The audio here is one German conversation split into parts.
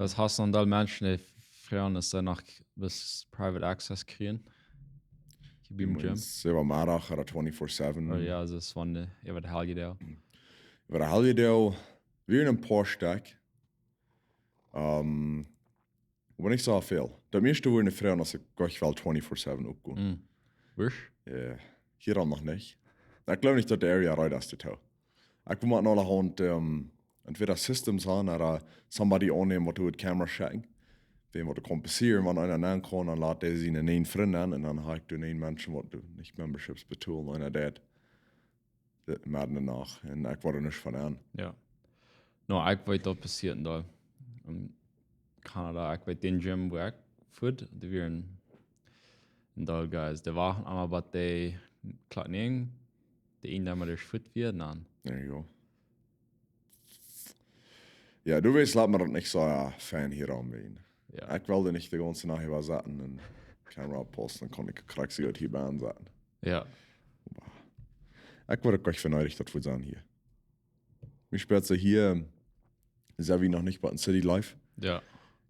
Was hast du dann Menschen, die früher ist dann noch bis Private Access kriegen? Hier beim Gym? Zeker maandag er 24/7. Oder ja, das ist von der, über der Helge da. We de hele deel weer een paar stek. Maar niet zoveel. De meeste worden vrij als ik gleich wel 24/7 opgaan. Wisch? Ja, hier dan nog niet. Ik geloof niet dat de area right is te touw. Ik wil maar nog hand entweder systems aan of somebody aannemen wat het camera shooting. Wenn wir kompenseren, wenn einer nehmen kann, dann lädt er sie in einen Freund an und dann hat er einen Menschen, der nicht Memberships betont, und einer der mehr danach. Und ich war nicht von an. Ja. No, ich weiß, was passiert da. In Kanada, ich weiß, den Gym, wo ich führt, die wären in da, guys. Die waren aber bei der Klatten, die ihn damit führt werden an. There you go. Ja, du weißt, lass mir das nicht so ein Fan hier anwählen. Ja. Ich wollte nicht die ganze Nacht hier sitzen und Kamera posten, dann kann ich kraxig hier bei ansetzen. Ja. Ich wurde gleich verneidigt, das wird sein hier. Mich spürt sie hier, sehr wie noch nicht bei den City Life. Ja.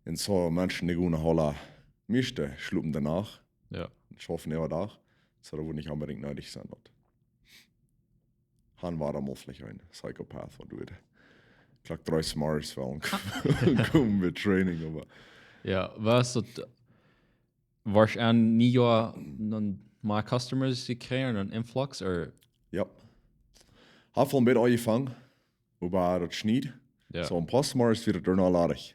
Und so Menschen, die gehen nach Hause, mischte, schlupen danach. Ja. Und schaffen immer da. So, da wo nicht unbedingt nötig sein wird. Han war da mal vielleicht ein Psychopath, was du wieder. Ich glaube, 3 Smarts wollen kommen mit Training, aber. Ja, was das wahrscheinlich nie ja mal Customers die kriegen einen Influx oder Ja. Hab von mit angefangen, aber das Schnitt. ja. So ein paar Smarts wird dann noch ladig.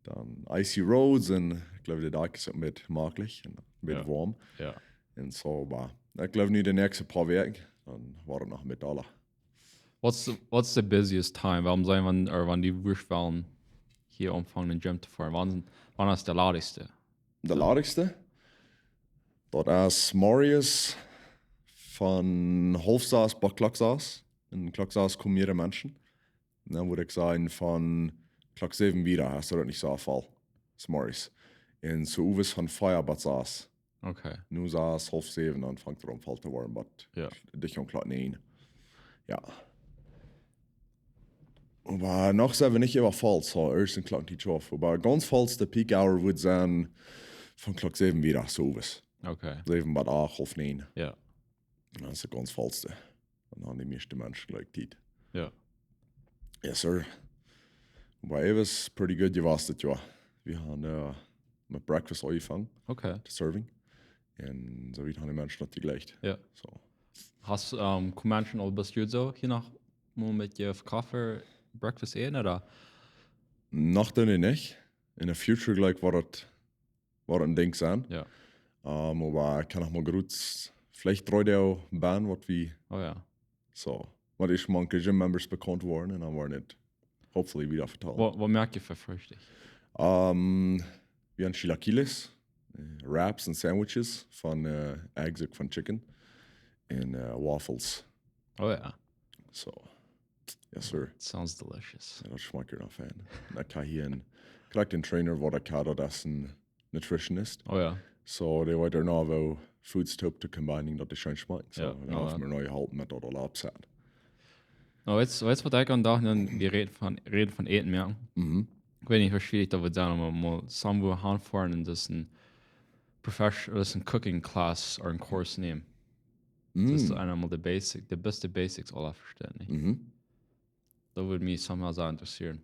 Dann Icy Roads und ich glaube, der Tag ist mit möglich und mit Ja. warm. Ja. Und so, aber ich glaube nicht die nächsten paar Wochen, dann war er noch mit alle. What's the busiest time? Warum sein wann die Wurschwellen hier anfangen in den Gym zu fahren? Wann ist der ladigste? Der ladigste, das ist Marius von Hofsaas bis Klocksaas. In Klocksaas kommen mehrere Menschen. Und dann würde ich sagen, von Klock 7 wieder, hast du das nicht so ein Fall. Das ist Marius. Und so Uwes von Feier bis Saas. Okay. Nu Saas, halb 7, dann fängt er an Fall zu werden, aber Ja. dich und Klock 9. Ja. Aber noch sind wir nicht immer falsch, so erst in Klock nicht auf. Aber ganz falsch, der Peak Hour würde sein, von Klock 7 wieder, so Uwes. Okay. 7 bis 8, halb 9. Ja. Das ist der ganz falschste. Dann haben die meisten Menschen gleich Zeit. Ja. Yes, sir. Aber it was pretty good, you was das Jahr. Wir haben mit Breakfast angefangen, Okay. Serving. Und so wie haben die Menschen das gleich. Ja. So. Hast Menschen oder bist du so hier noch mal mit dir Kaffee Breakfast essen oder? Noch dann nicht. In der Future gleich war ein Ding sein. Ja. Aber ich kann auch mal gut, vielleicht 3 Tage Bahn, was wie Oh ja. so. Was ist manche Gym-Members bekannt worden und dann war nicht, hopefully wieder verteilt. Was merkt ihr für Früchte? Wir haben Chilaquiles, Wraps und Sandwiches von Eggs und von Chicken und Waffles. Oh ja. So, yes sir. Sounds delicious. Ja, das schmeckt noch Fan. Da kann hier ein Trainer, wo der Kader das ein Nutritionist. Oh ja. So, der wird noch wo Foods top to combining, dass die schön schmecken. So, Ja, dann haben wir neue Halten mit oder absetzen. Oh, jetzt was ich an dachten, wir reden von Eten merken. Mhm. Ich weiß nicht, wie schwierig das wird sein, aber mal somewhere hinfahren und das ein Cooking Class oder ein Kurs nehmen. Das ist einmal der beste Basics aller verständlich. Mhm. Das würde mich somehow sehr interessieren.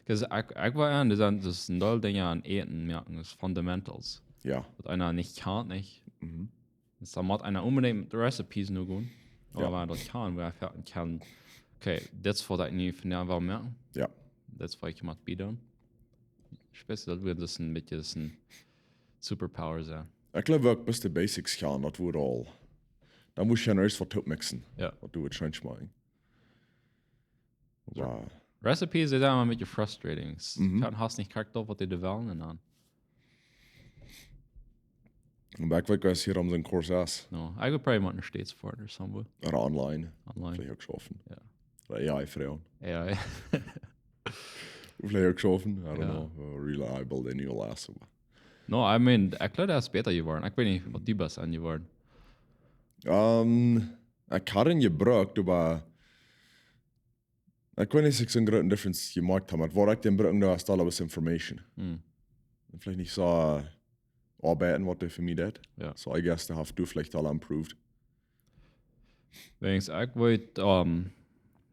Because ich war an, das sind alle Dinge an Eten merken, das ist Fundamentals. Ja. Was einer nicht kann, nicht. Mhm. Das muss einer unbedingt mit den Recipes nur gehen. Aber Ja. wenn er das kann, wo er kann, okay, das ist das nicht von der Welt merken. Ja. Das ist, was ich gemacht bieten. Speziell, das wird das mit diesen Superpower sein. Ich glaube wirklich, bis die Basics kann, das wird all. Da muss ich ja erst was top mixen. Ja. Was du schön schmecken. Aber Recipes sind immer mit frustrating. Mhm. Du hast nicht gekriegt, was die development an. und ich weiß, hier haben sie einen Kurs aus. No, I could probably want to States for it or somewhere. Oder online. Online. Vielleicht auch geschaffen. Ja. Oder AI-Frauen. Ja, ja. Vielleicht auch geschaffen. I don't Ja. know. Reliable, den you last. No, I mean, ich glaube, das ist besser geworden. Ich weiß nicht, was die besser an geworden. Ich hatte ihn gebraucht, aber Ich weiß nicht, so einen großen Difference gemacht haben. War ich den Brücken da hast alles Information. Vielleicht nicht so arbeiten, was du für mich das. Ja. So, I guess, da hast du vielleicht alle improved. Wenigstens ich wollte,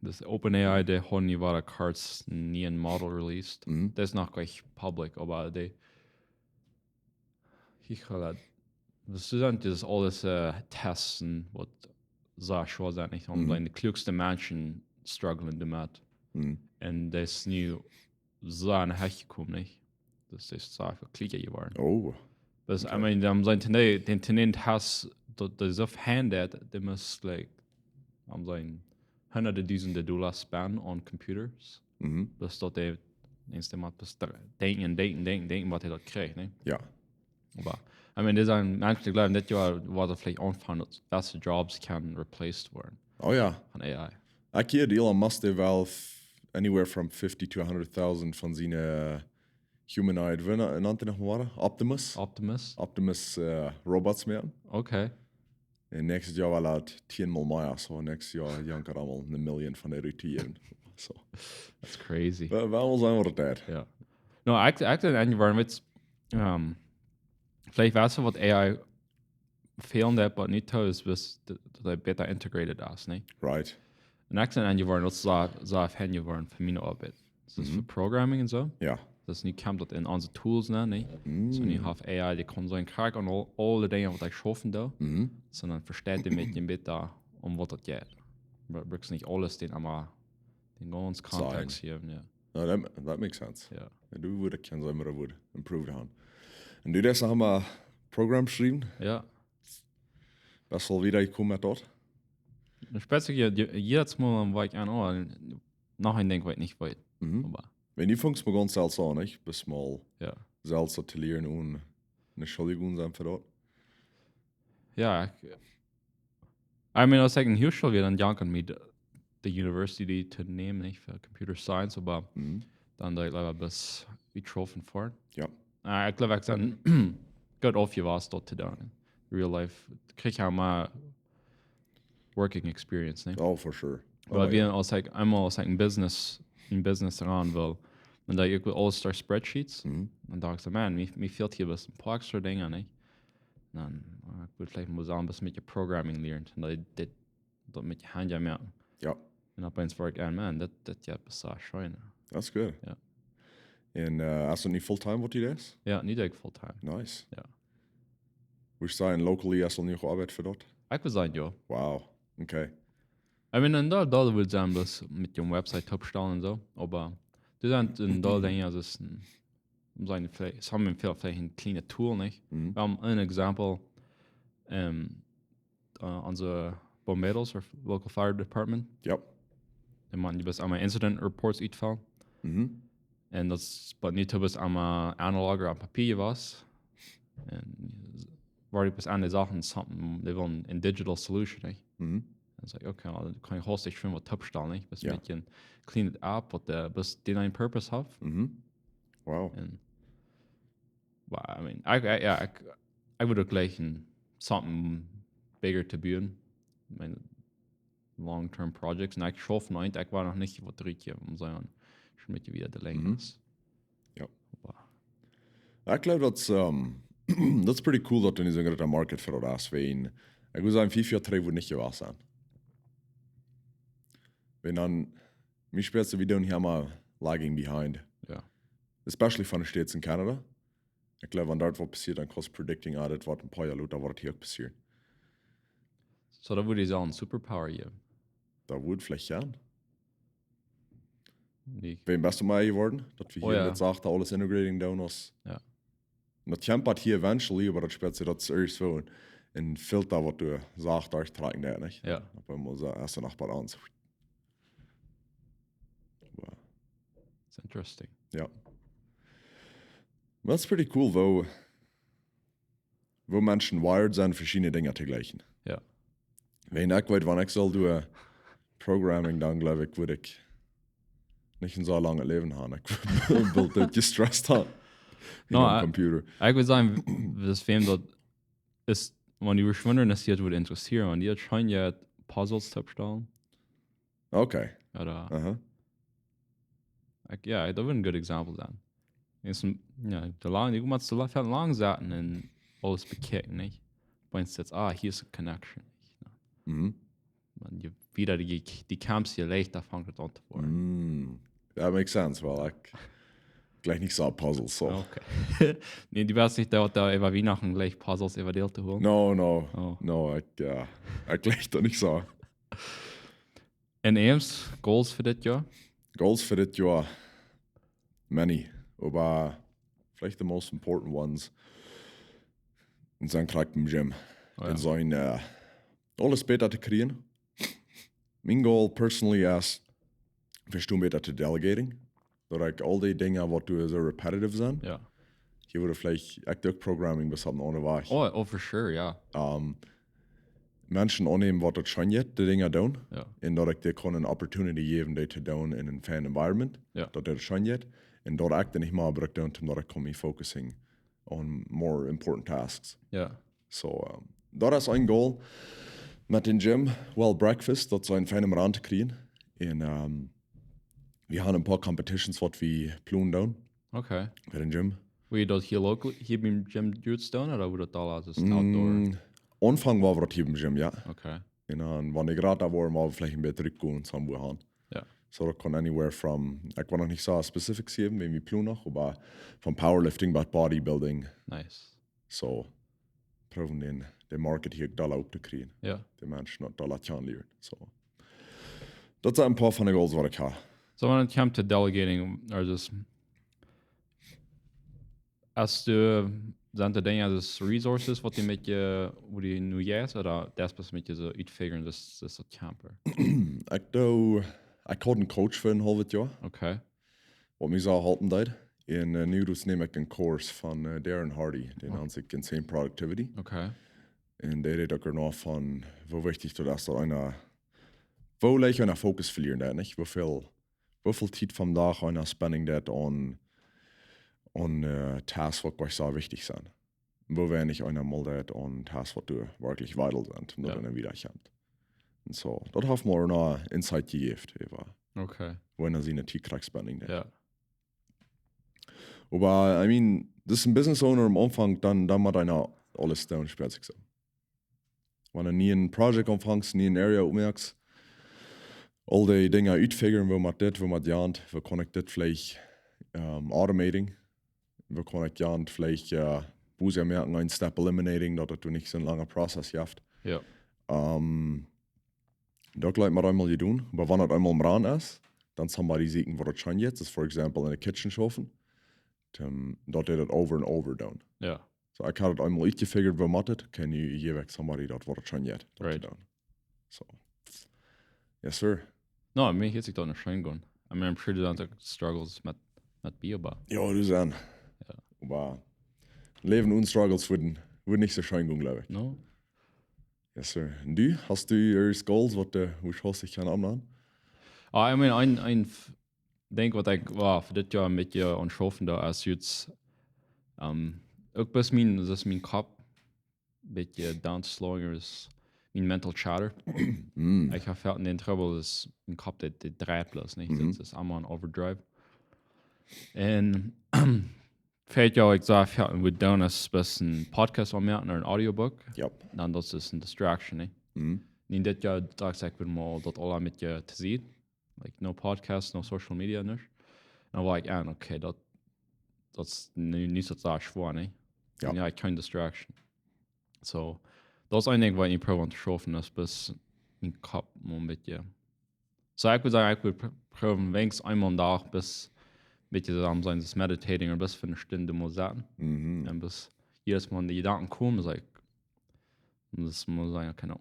das OpenAI, der hat nie war Cards nie ein Model released. Das ist noch gleich public, aber ich halt, das sind das alles Testen, was so schwer sind nicht. Und die klügste Menschen strugglen damit. Und das ist nie so ein Hecht gekommen, nicht? Das ist so einfach klicker geworden. Oh. Das, I mean, den Tenant has das auf handed, they must like, hunderte Tausende Dollar spend on computers. Das dort der nächste Mal das denken, was er dort kriegt, ne? Ja. Aber, I mean, das sind Menschen, die glauben, das Jahr war da vielleicht anfangen, dass beste Jobs kann replaced werden Oh ja. von AI. Ich hier Elon Musk, der will anywhere from 50 to 100.000 von seinen humanoid, wie nannte noch mal? Optimus Robots mehr. Okay. Und nächstes Jahr will er 10 mal mehr, so nächstes Jahr janker einmal 1 Million von der Routieren. So. That's crazy. Waarom zijn we dat? Ja. No, actually, environments, vielleicht weißt du, was AI fehlen, aber nicht toll ist, bis das besser integrated ist, ne? Right. Und actually, environments so auf Handy waren für meine Arbeit. Das ist für Programming und so. Ja. Das nicht kommt dort in unsere Tools, ne? Sondern ich habe AI, die kann so ein Krieg und alle Dinge, was ich schaffen da, sondern versteht die mit dem besser, was das geht. Du brauchst nicht alles, den ganzen Kontext hier, ja. No, that makes sense. Ja. Du würde kennen, so immer würde improved haben. Und du das haben wir Programm geschrieben. Ja. Was soll wieder kommen mit dort? Speziell jedes Mal, wo ich nachher denke ich nicht weit. Aber Wenn die Funks begonnen selbst auch nicht, bis mal ja. selbst zu lernen und eine Entschuldigung sein für dort. Ja, I mean, I was saying, hier schon wieder ein Dank mit der University zu nehmen, nicht für Computer Science, aber dann da ich leider bis getroffen vor. Ja. Ich glaube, ich dann gut aufgewasst dort zu tun. Real life, krieg ich auch mal working experience, ne? Oh, for sure. Weil wir einmal aus einem Business ran will, und da ich All-Star Spreadsheets, und da ich so, man, mir fehlt hier ein paar extra Dinge, nicht? Und dann, ich würde vielleicht mal sagen, ein bisschen mit der Programming lernen, und das mit der Hand ja mehr. Ja. Und dann bin ich man, das ja so schön. That's good. Ja. Und hast du nicht Fulltime, was du das? Ja, nicht direkt Fulltime. Nice. Ja. Würdest du sagen, locally hast du nicht gearbeitet für dort? Ich würde sagen, ja. Wow. Okay. I mean, und da würde ich sagen, dass mit dem Website topstellen und so, aber das sind in da denke ich, also es haben wir vielleicht ein kleines Tool, nicht? Wir haben ein Exempel, unser Bomberos, or Local Fire Department, Ja. die machen bis einmal Incident Reports uitfallen. Und das bei nicht bis einmal analog oder Papier was. Und war bis an die Sachen, die wollen in Digital Solution, nicht? Dann sag ich, okay, also kann ich hostig schon was topstellen, nicht? Bis mit ein clean App, was bis den einen Purpose hat. Wow. And, well, I mean, I würde gleich something bigger to bauen. Meine long-term projects. Und ich hoffe noch nicht, ich war noch nicht, was richtig sein. Ich möchte wieder der Länge ist. Ja. Ich glaube, das ist pretty cool, dass du nicht so gerade der Market für das hast, weil ich würde sagen, 5 Jahre 3 würde nicht gewesen sein. Wenn dann, mich spielst du wieder und hier mal lagging behind. Ja. Especially von den States in Canada. Ich glaube, wenn dort was passiert, dann kannst du predicting, das wird ein paar Jahre lauter, was hier passiert. So, da würde ich sagen, Superpower hier. Da würde vielleicht gern. Nicht. Wem bist du mal geworden? Dass wir hier ja. nicht sagt, alles integrating down ist. Ja. Und das kommt hier eventually, aber das spielt sich das erst so ein Filter, was du sagst, da tragen der nicht. Ja. Aber man muss erst nach Balance. It's interesting. Ja. Das ist pretty cool, wo Menschen wired sind, verschiedene Dinge zu gleichen. Ja. Wenn ich weiß, wann ich soll tun, Programming, dann glaube ich, würde ich nicht ein so langes Leben haben. Ich will das gestresst haben. No, Computer. Ich würde sagen, das Film dort ist, wenn die verschwunden ist, die würde interessieren, und die scheinen ja Puzzles zu stellen. Okay. Oder, Aha. Ja, dat würde ein good example sein. Ja, de lang, die moet zo lang zaten en alles bekijken, nicht? Meinst jetzt, hier ist eine Connection. Mhm. Man, wieder die Camps hier leicht, da fängt es an zu werden. That makes sense. Well, gleich nicht so ein Puzzle, so. Okay. Nee, die weiß nicht, da über Weihnachten gleich Puzzles über die zu holen. No, ich gleich da nicht so. En Ames, Goals für das Jahr? Goals for this Jahr, many, aber vielleicht the most important ones in sein Charakter Gym. In sein alles besser zu kriegen. Mein Goal personally is first du beter zu delegating. Dat ik al die dingen wat du so repetitive zijn. Ja. Je würde vielleicht ook programming besatten ohne was. Oh, for sure, ja. Menschen annehmen, wat dat schon jet, die dingen doen. Ja. En dat ik die kon een opportunity geven, die te doen in een fan environment. Ja. Dat dat schon jet. En dat ik dan niet meer gebruikt doen, omdat ik kon focusing on more important tasks. Ja. So, dat is een goal. Met den Gym, well, breakfast, dat zou een fijne Rahmen te krijgen. En we hebben een paar competitions wat we plannen doen. Okay. Bij den Gym. Wil je dat hier local, hier beim Gym duurst doen, oder wordt dat al als outdoor? Anfang war wir dat hier im Gym, ja. Okay. En wanneer ik gerade da war, mal vielleicht ein bisschen zurückgehen und somewhere haben. Ja. So dat kon anywhere from, ik wil nog niet zo specifics geven, wie we plannen nog, maar van powerlifting tot bodybuilding. Nice. So, proberen den market hier dollar op te krijgen. Ja. De mensen dat dollar kan leren. So. Dat zijn een paar van de goals wat ik heb. So when it comes to delegating, or just als du zijn de dingen als resources wat die met je, hoe die nu juist, oder das was met je zo uitfiguren, dus dat camper. Ik had een coach voor een half jaar. Okay. Wat mij zou helpen deed. En nu dus neem ik een course van Darren Hardy. Die noemt zich Insane Productivity. Okay. En die deed ook er nog van, hoe wichtig dat is dat wo leg je een focus verlieren dat, niet? Hoeveel tijd van dag een spending dat on tasks wat gleich so wichtig zijn. Wo wenig mal dat on tasks wat du wirklich vital sind, omdat er wieder kommt. Und so, dat heeft me nog insight gegeven, Okay. wenn sie eine T-Crack-Spending dat. Ja. Aber, I mean, das ist ein Business Owner am Anfang, dann macht einer alles down, spielt sich so. Wenn du nie ein Projekt anfängst, nie ein Area ummerkst, all die Dinge uitfiguren, wo man das, wo man jant, wo kann ich das vielleicht automating, wo kann ich jant vielleicht wo sie merken, ein Step eliminating, dass du nicht so ein langer Prozess hast. Ja. Da gleich mal einmal tun, aber wenn das einmal im Rahmen ist, dann somebody sehen, wo das schon jetzt ist, for example, in der Kitchen schaffen, dort das over and over down. Ja. So ich habe das einmal uitgefigured, wo man das, kann ich je weg somebody dort, wo das schon jetzt. Right. So, yes sir. No, mir geht sich da nicht schön gehen. I mean, I'm sure du dann struggles mit Bier, aber. Ja, du sein. Ja. Aber Leben und Struggles würden nicht so schön gehen, glaube ich. No? Yes sir. Und du, hast du ihre Goals, was du schaust dich gerne anmachen? I mean, ein denk wat ik für das Jahr mit dir und schaffen da als jetzt auch bis das ist mein Kopf bisschen downslowing ist mein mental chatter. Ich habe felt in den Trouble ist mein Kopf der dreht bloß nicht. Das ist einmal ein Overdrive. Und fällt ja, ich sage, wir tun es bis ein Podcast anmerken oder ein Audiobook. Ja. Dann das ist eine Distraction, nicht? In das Jahr sage ich mal, das alle mit dir zu sehen. Like, no podcast, no social media, nicht? Und dann war ich, okay, das nicht so schwer, ne? Ja. Ja, keine Distraction. So, das ist ein Ding, was ich probiere zu schaffen, ist bis mein Kopf mit dir. So, ich würde sagen, ich würde probieren, wenigstens einmal am Tag bis mit dir zusammen sein, das Meditating, oder bis für eine Stunde muss sagen. Und bis jedes Mal die Gedanken kommen, ist like, das muss sagen, okay, no,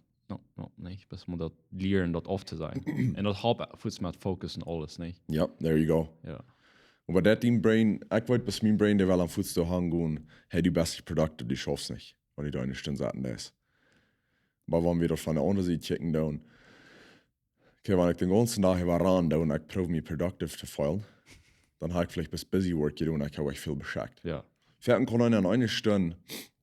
nicht. Bis man das lernen, dort oft zu sein. Und das Hauptfuß mit Fokus und alles, nicht? Ja, there you go. Ja. Aber das dein Brain, ich wollte bis mein Brain, der will am Fuß zu hängen, hey, die beste Produkte, die schaffst nicht, wenn ich da eine Stunde satten ist. Aber wenn wir das von der anderen Seite checken, dann, okay, wenn ich den ganzen Tag hier ran, und ich probiere mich productive zu feilen, dann habe ich vielleicht bis busy work getan und ich habe euch viel beschäftigt. Ja. Vielleicht kann einer in einer Stunde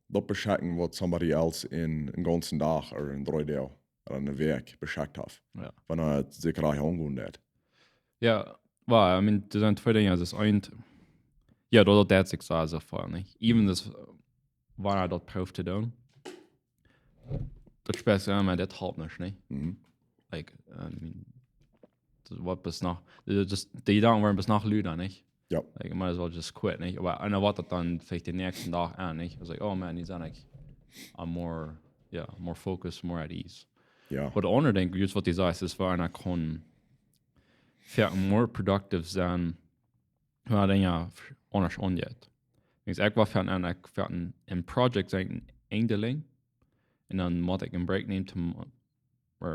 das beschäftigen, was somebody else in einen ganzen Tag oder in 3 Tagen oder in einer Woche beschäftigt hat. Ja. Wenn er sich gleich angehen hat. Ja, Well, I mean, das sind zwei Dinge. Das eine, ja, das sich so also vor, nicht? Even das, wann dort prüft zu tun, das spielt ja immer das halt nicht, nicht? Like, I mean, das wird bis nach, die Gedanken werden bis nach Lüder, nicht? Ja. Like, I might as well just quit, nicht? Aber einer wartet dann vielleicht den nächsten Tag an, nicht? I was like, oh man, die sind like, I'm more focused, more at ease. Ja. Aber der andere denkt, just was die sagst, ist, war einer kann more productive sein, wenn er den ja anders angeht. Ich war für ein Project sein Eindeling und dann muss ich einen Break nehmen zum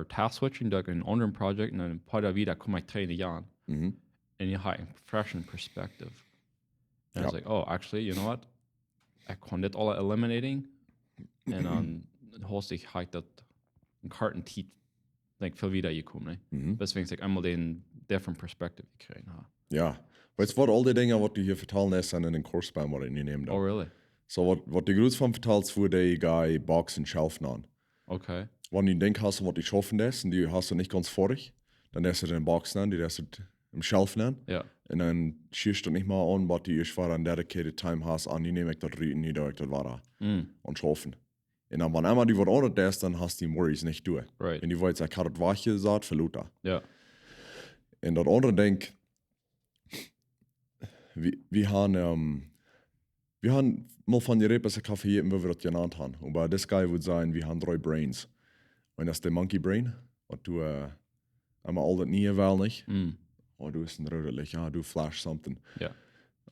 Task Switching, da ein anderen Project und dann ein paar wieder komme ich 3 Jahren. Und ich habe einen freshen Perspective. And I was like, oh, actually, you know what? Ich kann das alle eliminating und dann hast ich halt das ein Kartentit like viel wieder gekommen. Deswegen ich einmal den different Perspective gekriegt habe. Ja. Weißt du, was all die Dinge, was du hier vertellen hast, sind in den Kurs beim, was ich nicht nehme. Oh, really? So, was du groß von vertellst, wo die Guy Box und Shelf an. Okay. Wenn du denkst, hast du, was du schaffen lässt, und die hast du nicht ganz vorig, dann lässt du den Box an, die lässt du im Shelf an. Ja. Und dann schiebst du nicht mal an, was du ich war an dedicated time hast, an, die nehme ich das Rieten, die ich das war und schaffen. Und dann, wenn einmal die was anderes ist, dann hast du die Worries nicht durch. Right. Und die wollen sagen, ich habe das Wache gesagt, verlot er. Ja. Und das andere denk, wir haben mal von der Repas ein Kaffee gegeben, wo wir das genannt haben. Und bei das Guy würde sein, wir haben 3 Brains. Und das ist der Monkey Brain, was du einmal all das nie wählen nicht. Und du bist ein Röderlich, ja, du flash something. Ja.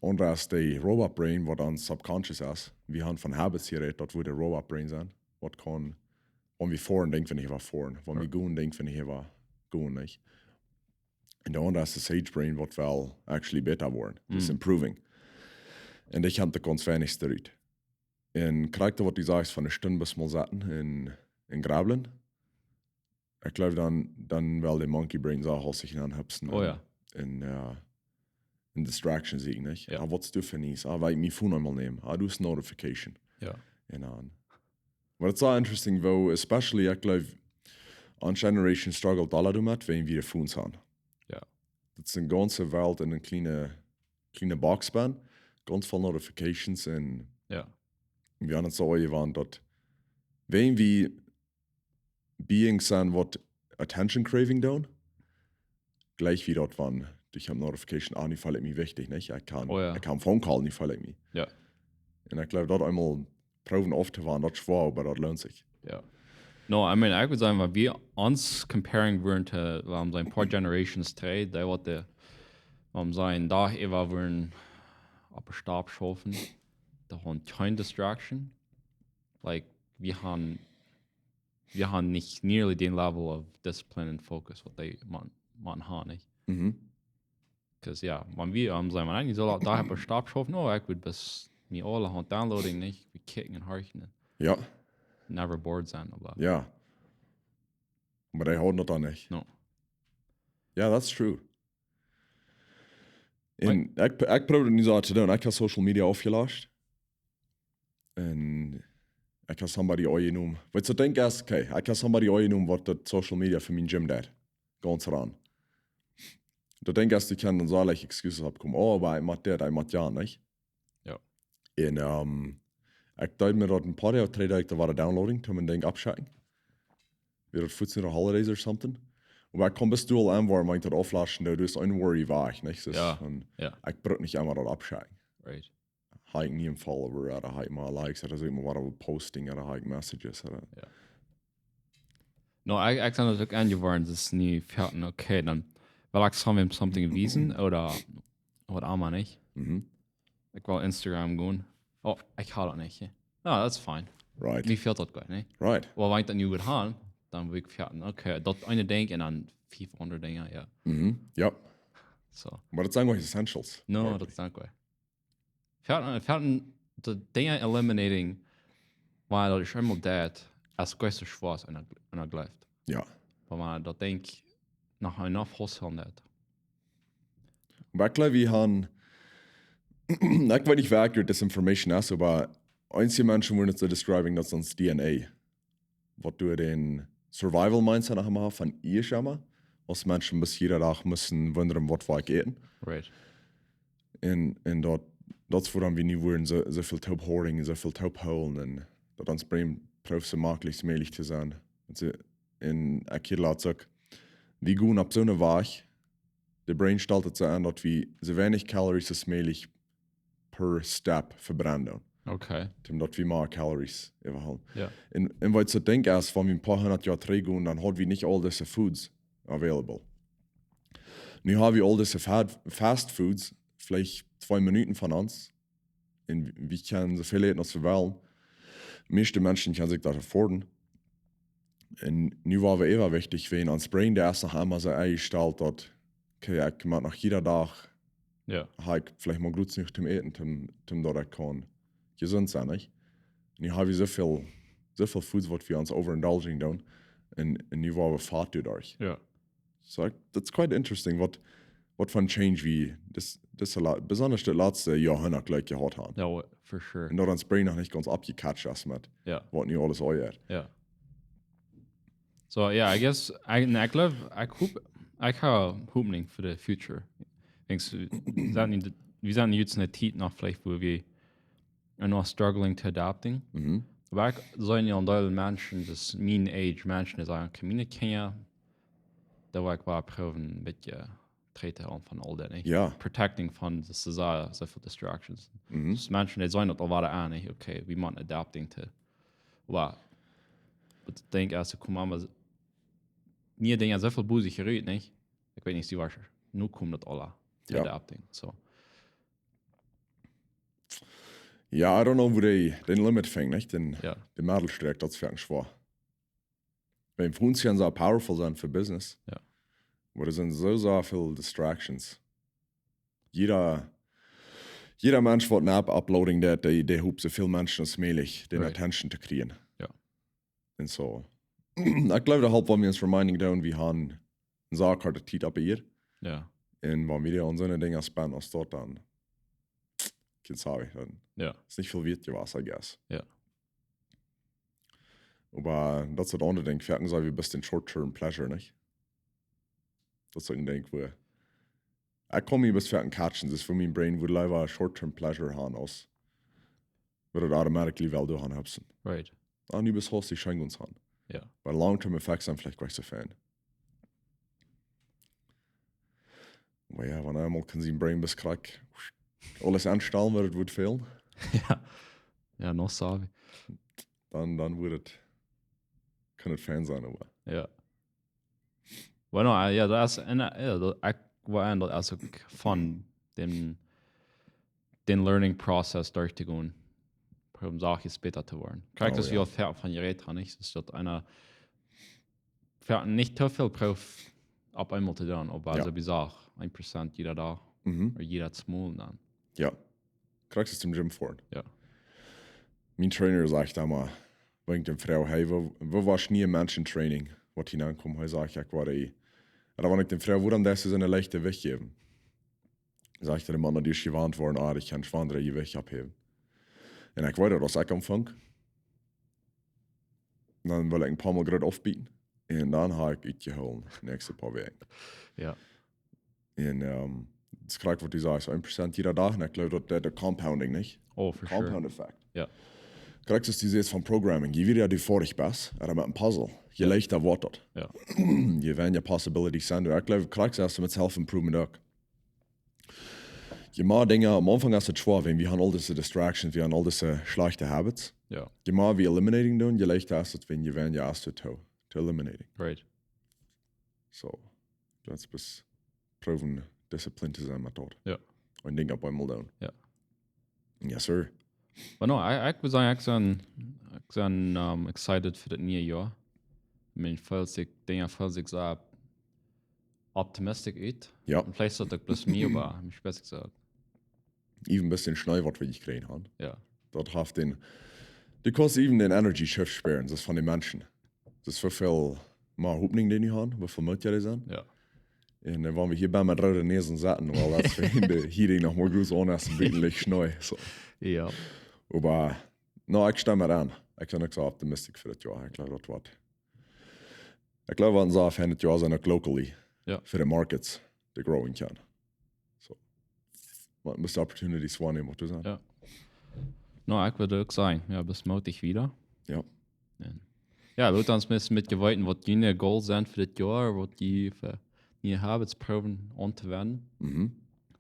Und das ist der Robot Brain, was dann subconscious ist. Wir haben von Habits hier geredet, das würde der Robot Brain sein. Was kann, wenn wir vorn denken, wenn ich war vorn. Wenn wir gehen denken, wenn ich war gehen nicht. Und der andere ist der Sage Brain, was will actually besser werden. Das ist improving. Und ich habe da ganz wenig drin. Und Charakter, was du sagst, von der Stunde bis mal satten in Grablen. Ich glaube, dann will der Monkey Brain auch sich anhüpfen. Oh ja. In Distraction sehen, nicht? Ja. Was du für nichts? Weil ich mein Phone einmal nehmen. Du hast Notification. Ja. Aber das ist auch interesting, wo especially, ich glaube, an Generation struggelt alle damit, wenn wir Phones haben. Ja. Das ist eine ganze Welt in einer kleinen Boxbahn. Ganz viele Notifications und Ja. wir haben es so gewandt, dass wenn wir Beings sind, was Attention Craving tun, gleich wie dort waren, durch eine Notification, nicht fällt mir wichtig, nicht? Ich kann Phone Call nicht fällt mir. Ja. Und ich glaube, dort einmal proben oft waren, das schwer, aber das lohnt sich. Ja. No, I mean, ich würde sagen, wenn wir uns comparing würden zu, ein paar Generations 3, da wird sein, da wir würden auf den Stab schaffen, da haben keine Distraction. Like, wir haben nicht nearly den Level of Discipline and Focus, was man haben, nicht? Because, ja, wenn wir sagen, man eigentlich soll da auf den Stab schaffen, no, ich würde bis mir alle haben Downloading nicht, wir kicken und horchen. Ja. Never bored sein, aber. Ja. Aber die haben das dann nicht. No. Ja, that's true. Und ich probiere nicht so zu tun. Ich habe Social Media aufgelöscht. Und ich habe somebody angenommen. Weil du denkst, okay, ich habe somebody angenommen, was das Social Media für mein Gym tut. Ganz ran. Du denkst, du kannst dann so leicht Excuses abkommen. Oh, aber ich mache das, ich mache ja nicht. Ja. Und ich dachte mir, dass ein paar Tage, 3 Tage, da war der Downloading, da man denkt, abschicken. Wieder 14 Holidays oder something. Und ich komme bis du an, wo ich das auflaschen, du hast ein Worry weg, nicht? Das, Ja. Ja. Ich brauche nicht einmal das abschicken. Right. Habe ich nie einen Follower, oder habe ich mal Likes, oder so immer was Posting, oder habe ich Messages, oder. Ja. No, ich habe natürlich angewöhnt, das ist nie fertig, okay, dann, weil ich haben wir something gewiesen, oder auch nicht. Ich will Instagram gehen. Oh, ich habe das nicht. No, that's fine. Right. Wie fehlt das gar nicht? Right. Well, wenn ich das nicht gut habe, dann will ich fertig. Okay, das eine Ding und dann 500 Dinge, ja. Ja. So. Aber das sind eigentlich Essentials. No, right. das ist nicht gut. Fertig, die Dinge eliminating, weil das ist einmal das, als größter Schwarz einer greift. Ja. Weil man das denkt, nach enough Haushalt nicht. Aber ich glaube, wir haben, ich weiß nicht, wie accurate das Information ist, aber einige Menschen würden es so describing, dass uns DNA, was du den Survival-Mindset haben von ihr schon mal, als Menschen bis jeder Tag müssen wundern, was wir eten. Right. En dat is waarom we niet worden zoveel taubhoring, zoveel taubholen. En dat ons brein proeft zo makkelijk smeelig te zijn. En ik hier laat ook, we gaan op zo'n weg, de brein stelt het zo aan dat we zo weinig calories als smeelig per step verbranden. Okay. Omdat we maar calories overhalen. Ja. En wat ik denk is, van we een paar honderd jaar terug gaan, dan hadden we niet al deze foods available. Nu hebben we al deze fast foods, vielleicht 2 Minuten von uns. Und wir können so viel eten, als wir wollen. Die meisten Menschen können sich das afforden. Und nu war wir immer wichtig, wenn ans Brain der erst noch einmal so eingestellt hat, okay, ich mache nach jeder Tag, Ja. habe ich vielleicht mal gut nicht zum Eten, zum dort ich kann gesund sein, nicht? Und nu haben wir so viel Foods, was wir uns overindulging tun. Und nu waren wir fat dadurch. Ja. So, that's quite interesting, what von Change wie das besonders das letzte Jahrhundert gleich gehabt haben. Ja, for sure. Und da uns Brain noch nicht ganz abgecatcht ist mit, Ja. was nicht alles euer. Ja. So, yeah, I guess I glaube, ich habe Hoffnung für the future. Denkst du, wir sind jetzt in der Zeit noch vielleicht, wo wir noch struggling to adapting. Mhm. Aber ich sollen ja andere Menschen, das mean age Menschen, die sagen, kann ich nicht kennen, da war ich proben mit treten von all dat. Ja. Protecting von the society, so viel distractions. Mhm. Dus mensen die zijn dat al waren aan, okay, we want adapting to. Wow. Ik denk als ik kom aan, niet dingen zoveel boezig geruid, niet? Ik weet niet, die was er. Nu komt dat alle. Ja. Adapting, so. Ja, I don't know, wo den Limit fängt, nicht? Den Mädelstreck, das ist schwer. Wenn Frauen so powerful sind für Business, Ja. wo es sind so viele Distractions. Jeder Mensch, der eine App uploading, der hofft so viele Menschen als möglich, den Right. Attention zu kriegen. Ja. Und so. Ich glaube, der Haupt, wenn wir uns reminding down, wir haben eine Sache, die ab hier. Ja. Und wenn wir an so eine Dinge spenden, als dort dann, kein Sorry, dann Ja. ist nicht viel wert gewesen, I guess. Ja. Aber das ist das andere Ding, wir sagen, wir ein bisschen Short-Term Pleasure, nicht? Das ist ein Ding, wo ich komme bis für ein Catchen, das ist für mein Brain, wo leider Short-Term Pleasure haben, aus, wo das automatically well du haben habst. Right. Und bis hast die Schein uns haben. Ja. Weil Long-Term Effects sind vielleicht gleich so fan. Aber ja, wenn einmal kann sie im Brain bis krack alles anstellen, wird es gut fehlen. Ja. Ja, noch sorry. Dann wird es, kann es Fan sein, aber. Ja. Bueno, ja, das ist ich war ändert also von dem Learning Process durchzugehen, um Sachen später zu werden. Kriegt das ja fährt von ihr dran, nicht? Das ist einer fährt nicht so viel Prof ab einmal zu tun, aber also wie gesagt, 1% jeder da oder jeder small dann. Ja. Kriegst es zum Gym fort. Ja. Mein Trainer sagt einmal, wenn ich dem Frau, hey, wo warst du nie im Menschentraining, was hineinkommt? Er sagt, ich war da. Und wenn ich dem Frau, wo dann das ist eine leichte Weg geben? Sagt der Mann, die ist gewarnt worden, ich kann schwander je Weg abheben. Und ich wollte das auch am Anfang. Dann will ich ein paar Mal gerade aufbieten. Und dann habe ich uitgeholt, die nächste paar Wochen. Ja. Und das kriegt, was du sagst, 1% jeder Tag. Und ich glaube, das ist der Compounding, nicht? Oh, for Compound sure. Effect. Ja. Kriegst du dieses von Programming. Je wieder du vorig bist, oder mit einem Puzzle, je leichter wird das. Ja. Je weniger Possibilities sind. Ich glaube, kriegst du erst mit Self-Improvement auch. Je mehr Dinge, am Anfang ist es schwer, wenn wir haben all diese Distractions, wir haben all diese schlechte Habits. Ja. Je mehr wir eliminating tun, je leichter ist es, wenn je weniger erst to eliminating. Right. So, das bis proven Disziplin zu sein mit dort. Ja. Und Dinge ab einmal tun. Ja. Yes, sir. Bueno, ich würde sagen, ich bin excited für das neue Jahr. Ich meine, falls ich so optimistisch ist. Ja. Und vielleicht sollte ich bloß mir, aber ich weiß nicht gesagt. Even ein bisschen schnell, was wir nicht kriegen haben. Ja. Dort hat du kannst even den Energy Shift spüren, das ist von den Menschen. Das ist für viel mehr Hoffnung, den die haben, wie viel Mut die sind. Ja. Und dann waren wir hier bei mit roten Nesen satten, weil das für ihn der Heating noch mal groß ohne ist, wirklich schnell. So. Ja. Aber, no, ich stimme an. Ich bin nicht so optimistisch für das Jahr. Ich glaube, das wird. Ich glaube, wir sind das Jahr sind auch locally Ja. Für die Markets, die growing kann. So. Man muss die Opportunities wahrnehmen, was du sagst. Ja. No, ich würde auch sagen, ja, bis mutig wieder. Ja. Ja, laat ons met je weten wat jullie goals zijn voor dit jaar, wat je voor nieuwe habits proberen aan te wenden. Mhm.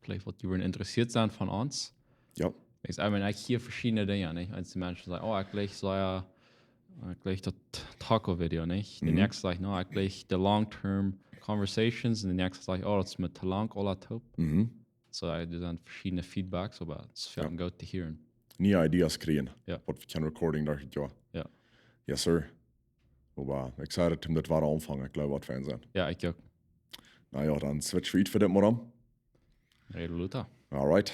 Vielleicht wat jullie interessiert zijn van ons. Ja. Ich meine, ich hier verschiedene Dinge, nicht? Als die Menschen sagen, oh, ich gleich so ja, gleich das Taco-Video, nicht? Der nächste sagt, no, ich gleich the long-term conversations, und der nächste sagt, oh, das ist mit lang oder top. Mhm. So, das sind verschiedene Feedbacks, aber es ist für einen gut zu hören. Nya ideas kriegen. Ja. Wat vi kan recording där ja. Ja. Yes sir. Och bara excited om det var omfång. Jag glömde vad fan sen. Ja, ich auch. Na ja, dann switch vi ut för det morgon. Rede Luther. All right.